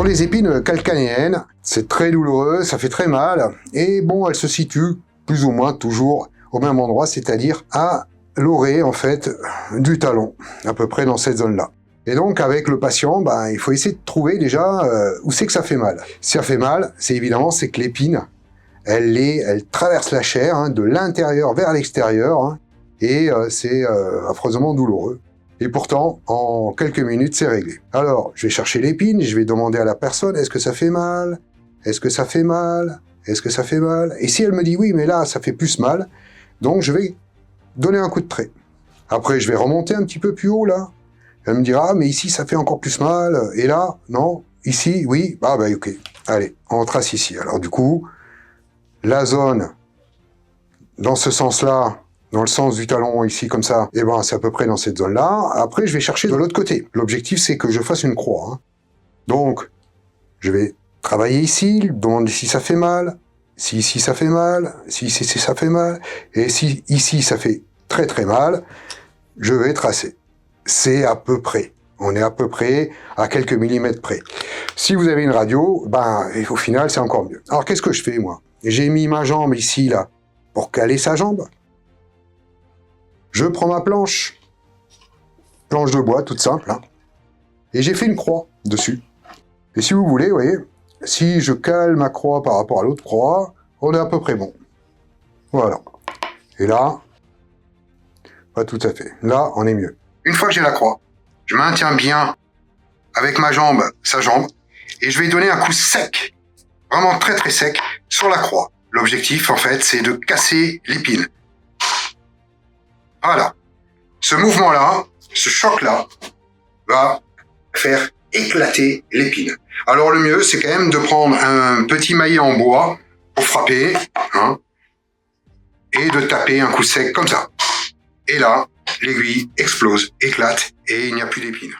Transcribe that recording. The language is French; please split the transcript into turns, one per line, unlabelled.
les épines calcanéennes, c'est très douloureux, ça fait très mal, et bon, elles se situent plus ou moins toujours au même endroit, c'est-à-dire à l'orée, en fait, du talon, à peu près dans cette zone-là. Et donc, avec le patient, il faut essayer de trouver déjà où c'est que ça fait mal. Si ça fait mal, c'est évidemment, c'est que l'épine, elle traverse la chair, hein, de l'intérieur vers l'extérieur, hein, et c'est affreusement douloureux. Et pourtant, en quelques minutes, c'est réglé. Alors, je vais chercher l'épine, je vais demander à la personne, est-ce que ça fait mal? Est-ce que ça fait mal? Est-ce que ça fait mal? Et si elle me dit oui, mais là, ça fait plus mal, donc je vais donner un coup de trait. Après, je vais remonter un petit peu plus haut, là. Elle me dira, ah, mais ici, ça fait encore plus mal. Et là, non. Ici, oui. Ok. Allez, on trace ici. Alors, du coup, la zone, dans ce sens-là, dans le sens du talon, ici, comme ça, c'est à peu près dans cette zone-là. Après, je vais chercher de l'autre côté. L'objectif, c'est que je fasse une croix, hein. Donc, je vais travailler ici, demander si ça fait mal, si ici ça fait mal, si ici ça fait mal, et si ici ça fait très très mal, je vais tracer. C'est à peu près. On est à peu près à quelques millimètres près. Si vous avez une radio, au final, c'est encore mieux. Alors, qu'est-ce que je fais, moi? J'ai mis ma jambe ici, là, pour caler sa jambe. Je prends ma planche de bois, toute simple, hein, et j'ai fait une croix dessus. Et si vous voulez, vous voyez, si je cale ma croix par rapport à l'autre croix, on est à peu près bon. Voilà. Et là, pas tout à fait. Là, on est mieux. Une fois que j'ai la croix, je maintiens bien avec ma jambe, sa jambe, et je vais donner un coup sec, vraiment très très sec, sur la croix. L'objectif, en fait, c'est de casser l'épine. Voilà. Ce mouvement-là, ce choc-là, va faire éclater l'épine. Alors le mieux, c'est quand même de prendre un petit maillet en bois pour frapper, hein, et de taper un coup sec comme ça. Et là, l'aiguille explose, éclate, et il n'y a plus d'épine.